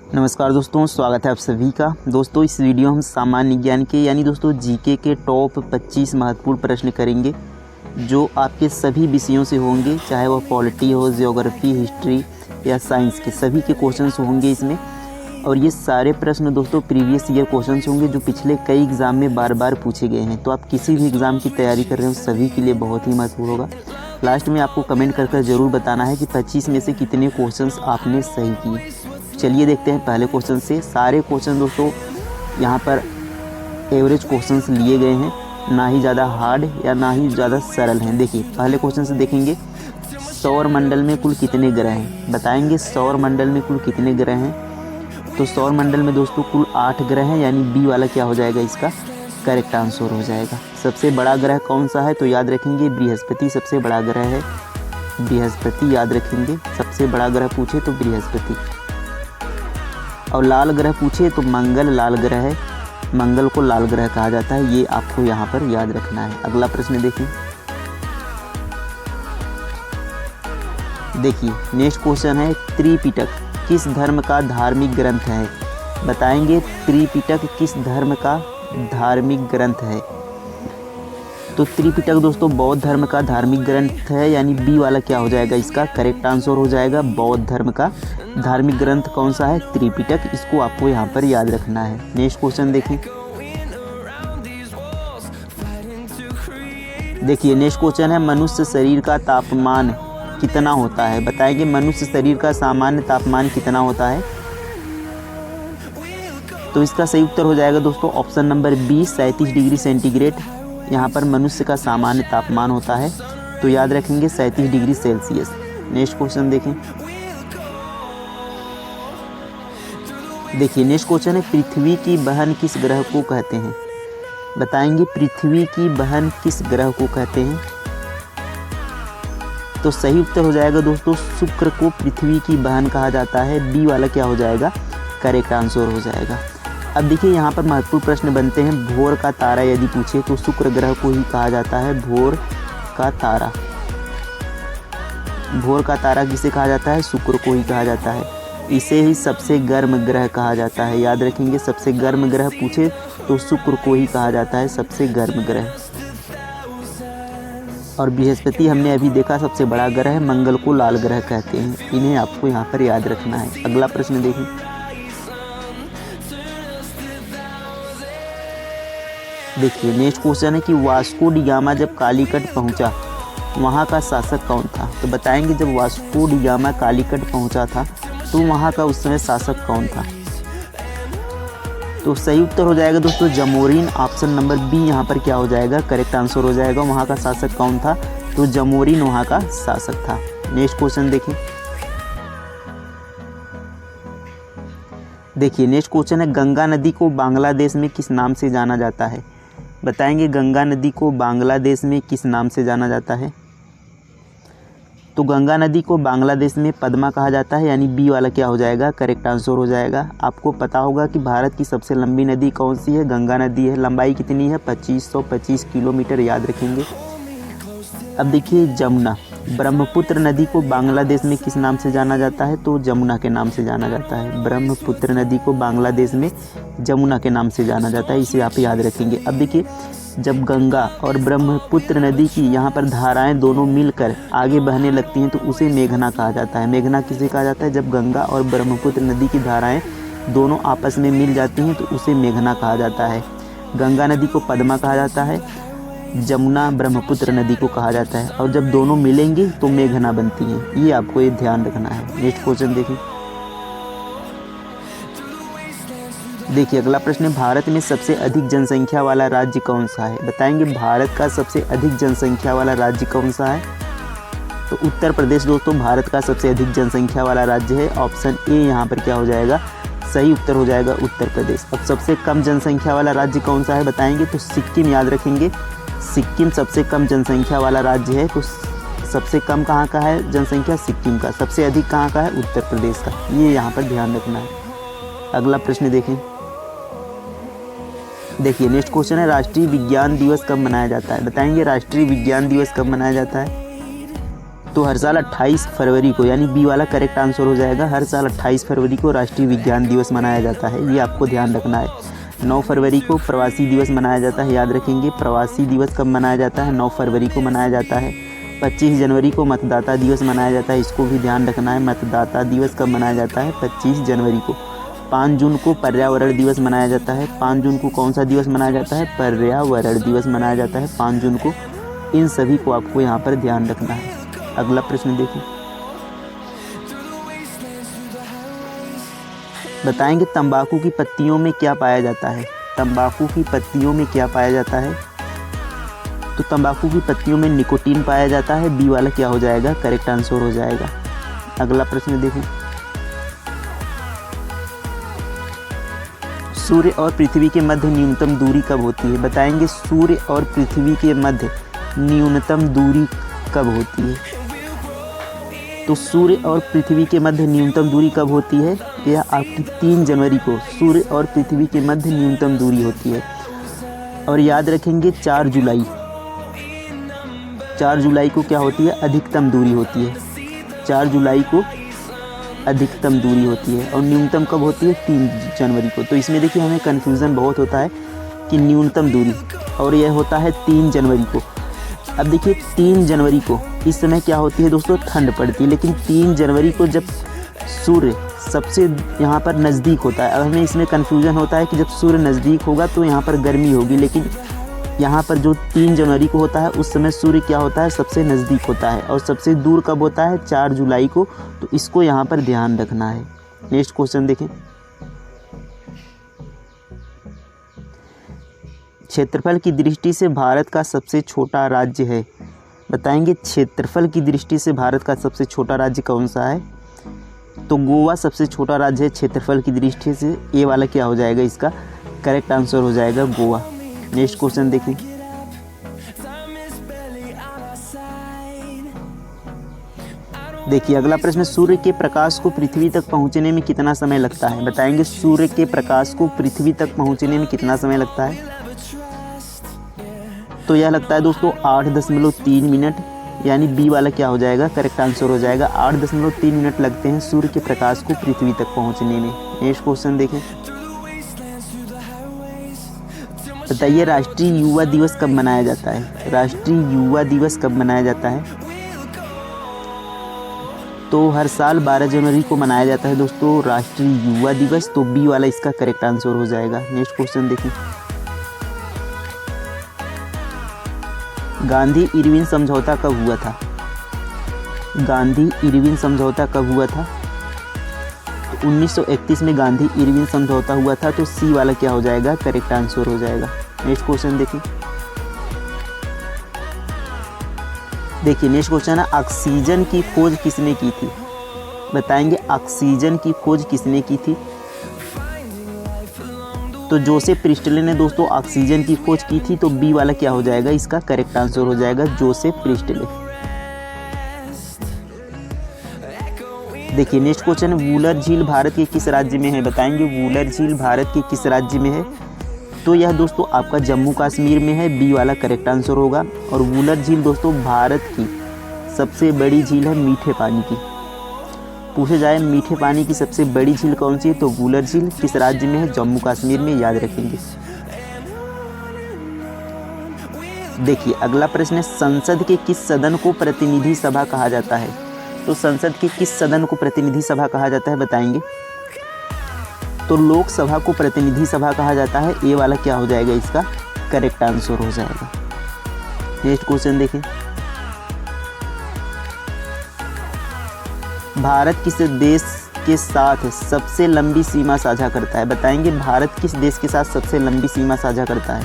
नमस्कार दोस्तों, स्वागत है आप सभी का। दोस्तों इस वीडियो हम सामान्य ज्ञान के यानी दोस्तों जीके के टॉप 25 महत्वपूर्ण प्रश्न करेंगे जो आपके सभी विषयों से होंगे, चाहे वह पॉलिटी हो, ज्योग्राफी, हिस्ट्री या साइंस के सभी के क्वेश्चंस होंगे इसमें। और ये सारे प्रश्न दोस्तों प्रीवियस ईयर क्वेश्चंस होंगे जो पिछले कई एग्ज़ाम में बार बार पूछे गए हैं। तो आप किसी भी एग्ज़ाम की तैयारी कर रहे हो सभी के लिए बहुत ही महत्वपूर्ण होगा। लास्ट में आपको कमेंट कर ज़रूर बताना है कि 25 में से कितने क्वेश्चंस आपने सही किए। चलिए देखते हैं पहले क्वेश्चन से। सारे क्वेश्चन दोस्तों यहाँ पर एवरेज क्वेश्चंस लिए गए हैं, ना ही ज़्यादा हार्ड या ना ही ज़्यादा सरल हैं। देखिए पहले क्वेश्चन से देखेंगे, सौर मंडल में कुल कितने ग्रह हैं? बताएंगे सौर मंडल में कुल कितने ग्रह हैं। तो सौर मंडल में दोस्तों कुल 8 ग्रह हैं, यानी बी वाला क्या हो जाएगा, इसका करेक्ट आंसर हो जाएगा। सबसे बड़ा ग्रह कौन सा है? तो याद रखेंगे बृहस्पति सबसे बड़ा ग्रह है। बृहस्पति याद रखेंगे, सबसे बड़ा ग्रह पूछे तो बृहस्पति। और लाल ग्रह पूछे तो मंगल लाल ग्रह है, मंगल को लाल ग्रह कहा जाता है। ये आपको यहाँ पर याद रखना है। अगला प्रश्न देखिए। देखिए नेक्स्ट क्वेश्चन है, त्रिपिटक किस धर्म का धार्मिक ग्रंथ है? बताएंगे त्रिपिटक किस धर्म का धार्मिक ग्रंथ है। तो त्रिपिटक दोस्तों बौद्ध धर्म का धार्मिक ग्रंथ है, यानी बी वाला क्या हो जाएगा, इसका करेक्ट आंसर हो जाएगा। बौद्ध धर्म का धार्मिक ग्रंथ कौन सा है? त्रिपिटक। इसको आपको यहाँ पर याद रखना है। नेक्स्ट क्वेश्चन देखें। देखिए नेक्स्ट क्वेश्चन है, मनुष्य शरीर का तापमान कितना होता है? बताएंगे मनुष्य शरीर का सामान्य तापमान कितना होता है। तो इसका सही उत्तर हो जाएगा दोस्तों option number B, 37 degree centigrade. यहाँ पर मनुष्य का सामान्य तापमान होता है, तो याद रखेंगे 37 डिग्री सेल्सियस। नेक्स्ट क्वेश्चन देखें। देखिए नेक्स्ट क्वेश्चन है, पृथ्वी की बहन किस ग्रह को कहते हैं? बताएंगे पृथ्वी की बहन किस ग्रह को कहते हैं। तो सही उत्तर हो जाएगा दोस्तों शुक्र को पृथ्वी की बहन कहा जाता है। बी वाला क्या हो जाएगा, करेक्ट आंसर हो जाएगा। अब देखिए यहाँ पर महत्वपूर्ण प्रश्न बनते हैं, भोर का तारा यदि पूछे तो शुक्र ग्रह को ही कहा जाता है। भोर का तारा, भोर का तारा किसे कहा जाता है? शुक्र को ही कहा जाता है। इसे ही सबसे गर्म ग्रह कहा जाता है। याद रखेंगे सबसे गर्म ग्रह पूछे तो शुक्र को ही कहा जाता है सबसे गर्म ग्रह। और बृहस्पति हमने अभी देखा सबसे बड़ा ग्रह है, मंगल को लाल ग्रह कहते हैं। इन्हें आपको यहाँ पर याद रखना है। अगला प्रश्न देखें। देखिए नेक्स्ट क्वेश्चन है कि वास्को डी गामा जब कालीकट पहुंचा वहां का शासक कौन था? तो बताएंगे जब वास्को डी गामा कालीकट पहुंचा था तो वहां का उस समय शासक कौन था। तो सही उत्तर हो जाएगा दोस्तों जमोरिन। ऑप्शन नंबर बी यहाँ पर क्या हो जाएगा, करेक्ट आंसर हो जाएगा। वहाँ का शासक कौन था? तो जमोरिन वहाँ का शासक था। नेक्स्ट क्वेश्चन देखें। देखिए नेक्स्ट क्वेश्चन है, गंगा नदी को बांग्लादेश में किस नाम से जाना जाता है? बताएंगे गंगा नदी को बांग्लादेश में किस नाम से जाना जाता है। तो गंगा नदी को बांग्लादेश में पद्मा कहा जाता है, यानी बी वाला क्या हो जाएगा, करेक्ट आंसर हो जाएगा। आपको पता होगा कि भारत की सबसे लंबी नदी कौन सी है? गंगा नदी है। लंबाई कितनी है? 2525 किलोमीटर, याद रखेंगे। अब देखिए जमुना, ब्रह्मपुत्र नदी को बांग्लादेश में किस नाम से जाना जाता है? तो जमुना के नाम से जाना जाता है। ब्रह्मपुत्र नदी को बांग्लादेश में जमुना के नाम से जाना जाता है, इसे आप याद रखेंगे। अब देखिए जब गंगा और ब्रह्मपुत्र नदी की यहाँ पर धाराएं दोनों मिलकर आगे बहने लगती हैं तो उसे मेघना कहा जाता है। मेघना किसे कहा जाता है? जब गंगा और ब्रह्मपुत्र नदी की धाराएं दोनों आपस में मिल जाती हैं तो उसे मेघना कहा जाता है। गंगा नदी को पद्मा कहा जाता है, जमुना ब्रह्मपुत्र नदी को कहा जाता है, और जब दोनों मिलेंगी तो मेघना बनती हैं। ये आपको ये ध्यान रखना है। नेक्स्ट क्वेश्चन देखिए। देखिए अगला प्रश्न है, भारत में सबसे अधिक जनसंख्या वाला राज्य कौन सा है? बताएंगे भारत का सबसे अधिक जनसंख्या वाला राज्य कौन सा है? तो उत्तर प्रदेश दोस्तों भारत का सबसे अधिक जनसंख्या वाला राज्य है। ऑप्शन ए यहाँ पर क्या हो जाएगा, सही उत्तर हो जाएगा उत्तर प्रदेश। अब सबसे कम जनसंख्या वाला राज्य कौन सा है? बताएंगे तो सिक्किम, याद रखेंगे सिक्किम सबसे कम जनसंख्या वाला राज्य है। तो सबसे कम कहाँ का है जनसंख्या? सिक्किम का। सबसे अधिक कहाँ का है? उत्तर प्रदेश का। ये यहाँ पर ध्यान रखना है। अगला प्रश्न देखें। देखिए नेक्स्ट क्वेश्चन है, राष्ट्रीय विज्ञान दिवस कब मनाया जाता है? बताएंगे राष्ट्रीय विज्ञान दिवस कब मनाया जाता है। तो हर साल 28 फरवरी को, यानी बी वाला करेक्ट आंसर हो जाएगा। हर साल 28 फरवरी को राष्ट्रीय विज्ञान दिवस मनाया जाता है, ये आपको ध्यान रखना है। 9 फरवरी को प्रवासी दिवस मनाया जाता है, याद रखेंगे। प्रवासी दिवस कब मनाया जाता है? 9 फरवरी को मनाया जाता है। 25 जनवरी को मतदाता दिवस मनाया जाता है, इसको भी ध्यान रखना है। मतदाता दिवस कब मनाया जाता है? 25 जनवरी को। 5 जून को पर्यावरण दिवस मनाया जाता है। 5 जून को कौन सा दिवस मनाया जाता है? पर्यावरण दिवस मनाया जाता है 5 जून को। इन सभी को आपको यहाँ पर ध्यान रखना है। अगला प्रश्न देखिए, बताएंगे तंबाकू की पत्तियों में क्या पाया जाता है? तंबाकू की पत्तियों में क्या पाया जाता है? तो तंबाकू की पत्तियों में निकोटीन पाया जाता है, बी वाला क्या हो जाएगा? करेक्ट आंसर हो जाएगा। अगला प्रश्न देखें, सूर्य और पृथ्वी के मध्य न्यूनतम दूरी कब होती है? बताएंगे सूर्य और पृथ्वी के मध्य न्यूनतम दूरी कब होती है? तो सूर्य और पृथ्वी के मध्य न्यूनतम दूरी कब होती है? यह आपकी 3 जनवरी को सूर्य और पृथ्वी के मध्य न्यूनतम दूरी होती है। और याद रखेंगे 4 जुलाई को क्या होती है? अधिकतम दूरी होती है। 4 जुलाई को अधिकतम दूरी होती है। और न्यूनतम कब होती है? 3 जनवरी को। तो इसमें देखिए हमें कन्फ्यूज़न बहुत होता है कि न्यूनतम दूरी, और यह होता है 3 जनवरी को। अब देखिए 3 जनवरी को इस समय क्या होती है दोस्तों? ठंड पड़ती है। लेकिन 3 जनवरी को जब सूर्य सबसे यहाँ पर नज़दीक होता है, अब हमें इसमें कन्फ्यूज़न होता है कि जब सूर्य नज़दीक होगा तो यहाँ पर गर्मी होगी, लेकिन यहाँ पर जो 3 जनवरी को होता है उस समय सूर्य क्या होता है? सबसे नज़दीक होता है। और सबसे दूर कब होता है? 4 जुलाई को। तो इसको यहाँ पर ध्यान रखना है। नेक्स्ट क्वेश्चन देखें, क्षेत्रफल की दृष्टि से भारत का सबसे छोटा राज्य है? बताएंगे क्षेत्रफल की दृष्टि से भारत का सबसे छोटा राज्य कौन सा है? तो गोवा सबसे छोटा राज्य है क्षेत्रफल की दृष्टि से। ये वाला क्या हो जाएगा? इसका करेक्ट आंसर हो जाएगा गोवा। नेक्स्ट क्वेश्चन देखें, देखिए अगला प्रश्न, सूर्य के प्रकाश को पृथ्वी तक पहुंचने में कितना समय लगता है? बताएंगे सूर्य के प्रकाश को पृथ्वी तक पहुंचने में कितना समय लगता है? तो यह लगता है दोस्तों 8.3 मिनट, यानी बी वाला क्या हो जाएगा? करेक्ट आंसर हो जाएगा। 8.3 मिनट लगते हैं सूर्य के प्रकाश को पृथ्वी तक पहुंचने में। नेक्स्ट क्वेश्चन देखें, बताइए राष्ट्रीय युवा दिवस कब मनाया जाता है? राष्ट्रीय युवा दिवस कब मनाया जाता है? तो हर साल 12 जनवरी को मनाया जाता है दोस्तों राष्ट्रीय युवा दिवस। तो बी वाला इसका करेक्ट आंसर हो जाएगा। नेक्स्ट क्वेश्चन देखें, गांधी इरविन समझौता कब हुआ था? गांधी इरविन समझौता कब हुआ था? तो 1931 में गांधी इरविन समझौता हुआ था। तो सी वाला क्या हो जाएगा? करेक्ट आंसर हो जाएगा। नेक्स्ट क्वेश्चन देखिए, नेक्स्ट क्वेश्चन है, ऑक्सीजन की खोज किसने की थी? बताएंगे ऑक्सीजन की खोज किसने की थी? तो जोसेफ प्रिस्टले ने दोस्तों ऑक्सीजन की खोज की थी। तो बी वाला क्या हो जाएगा? इसका करेक्ट आंसर हो जाएगा जोसेफ प्रिस्टले। देखिए नेक्स्ट क्वेश्चन, वूलर झील भारत के किस राज्य में है? बताएंगे वूलर झील भारत के किस राज्य में है? तो यह दोस्तों आपका जम्मू कश्मीर में है, बी वाला करेक्ट आंसर होगा। और वूलर झील दोस्तों भारत की सबसे बड़ी झील है मीठे पानी की। पूछे जाए मीठे पानी की सबसे बड़ी झील कौन सी है? तो वूलर झील किस राज्य में है? जम्मू कश्मीर में, याद रखेंगे। देखिए अगला प्रश्न है, संसद के किस सदन को प्रतिनिधि सभा कहा जाता है? तो संसद के किस सदन को प्रतिनिधि सभा कहा जाता है? बताएंगे। तो लोकसभा को प्रतिनिधि सभा कहा जाता है। ए वाला क्या हो जाएगा? इसका करेक्ट आंसर हो जाएगा। नेक्स्ट क्वेश्चन देखें, भारत किस देश के साथ सबसे लंबी सीमा साझा करता है? बताएंगे भारत किस देश के साथ सबसे लंबी सीमा साझा करता है?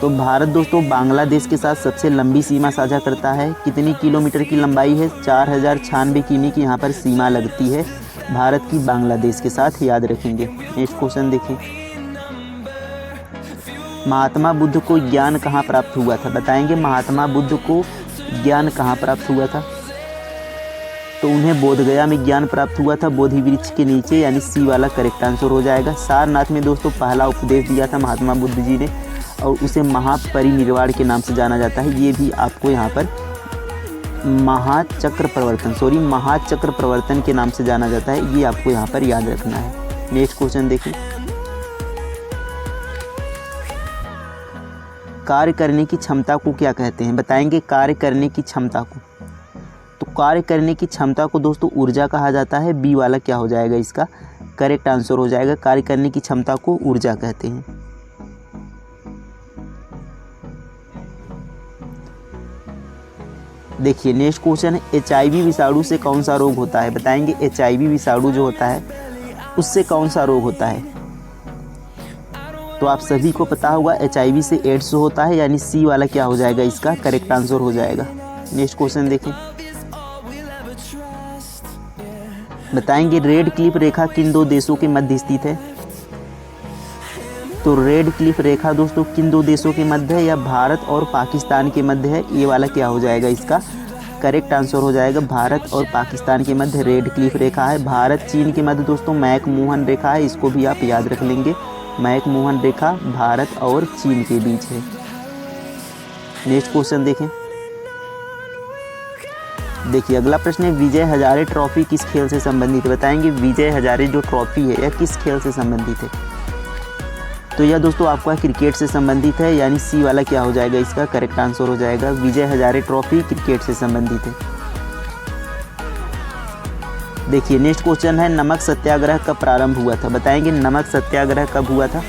तो भारत दोस्तों बांग्लादेश के साथ सबसे लंबी सीमा साझा करता है। कितनी किलोमीटर की लंबाई है? 4096 किमी की यहाँ पर सीमा लगती है भारत की बांग्लादेश के साथ, याद रखेंगे। नेक्स्ट क्वेश्चन देखिए, महात्मा बुद्ध को ज्ञान कहाँ प्राप्त हुआ था? बताएंगे महात्मा बुद्ध को ज्ञान कहाँ प्राप्त हुआ था? तो उन्हें बोधगया में ज्ञान प्राप्त हुआ था, बोधि वृक्ष के नीचे, यानी सी वाला करेक्ट आंसर हो जाएगा। सारनाथ में दोस्तों पहला उपदेश दिया था महात्मा बुद्ध जी ने। और उसे महापरिनिर्वाण के नाम से जाना जाता है। ये भी आपको यहाँ पर महाचक्र प्रवर्तन के नाम से जाना जाता है। ये आपको यहाँ पर याद रखना है। नेक्स्ट क्वेश्चन देखिए, कार्य करने की क्षमता को क्या कहते हैं? बताएंगे कार्य करने की क्षमता को। तो कार्य करने की क्षमता को दोस्तों ऊर्जा कहा जाता है। बी वाला क्या हो जाएगा, इसका करेक्ट आंसर हो जाएगा। कार्य करने की क्षमता को ऊर्जा कहते हैं। देखिए नेक्स्ट क्वेश्चन है, HIV विषाणु से कौन सा रोग होता है? बताएंगे HIV विषाणु जो होता है उससे कौन सा रोग होता है? तो आप सभी को पता होगा HIV से एड्स होता है, यानी सी वाला क्या हो जाएगा, इसका करेक्ट आंसर हो जाएगा। नेक्स्ट क्वेश्चन देखें, बताएंगे रेड क्लिफ रेखा किन दो देशों के मध्य स्थित है? तो रेड क्लिफ रेखा दोस्तों किन दो देशों के मध्य है? या भारत और पाकिस्तान के मध्य है। ये वाला क्या हो जाएगा, इसका करेक्ट आंसर हो जाएगा। भारत और पाकिस्तान के मध्य रेड क्लिफ रेखा है। भारत चीन के मध्य दोस्तों मैकमोहन रेखा है। इसको भी आप याद रख लेंगे। मैकमोहन रेखा भारत और चीन के बीच है। नेक्स्ट क्वेश्चन देखें, देखिए अगला प्रश्न है, विजय हजारे ट्रॉफी किस खेल से संबंधित है? बताएंगे विजय हजारे जो ट्रॉफी है यह किस खेल से संबंधित है? तो यह दोस्तों आपका क्रिकेट से संबंधित है, यानी सी वाला क्या हो जाएगा, इसका करेक्ट आंसर हो जाएगा। विजय हजारे ट्रॉफी क्रिकेट से संबंधित है। देखिए नेक्स्ट क्वेश्चन है, नमक सत्याग्रह कब प्रारंभ हुआ था? बताएंगे नमक सत्याग्रह कब हुआ था?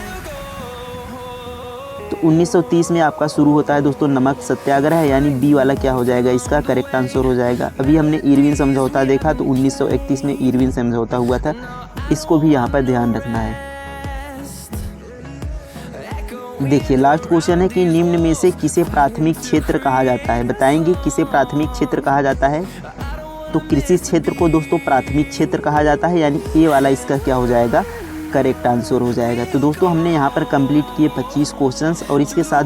तो 1930 में आपका शुरू होता है दोस्तों नमक सत्याग्रह, यानी बी वाला क्या हो जाएगा, इसका करेक्ट आंसर हो जाएगा। अभी हमने इरविन समझौता देखा, तो 1931 में इरविन समझौता हुआ था। इसको भी यहाँ पर ध्यान रखना है। देखिए लास्ट क्वेश्चन है कि निम्न में से किसे प्राथमिक क्षेत्र कहा जाता है? बताएंगे किसे प्राथमिक क्षेत्र कहा जाता है? तो कृषि क्षेत्र को दोस्तों प्राथमिक क्षेत्र कहा जाता है, यानी ए वाला इसका क्या हो जाएगा, करेक्ट आंसर हो जाएगा। तो दोस्तों हमने यहाँ पर कंप्लीट किए 25 क्वेश्चंस और इसके साथ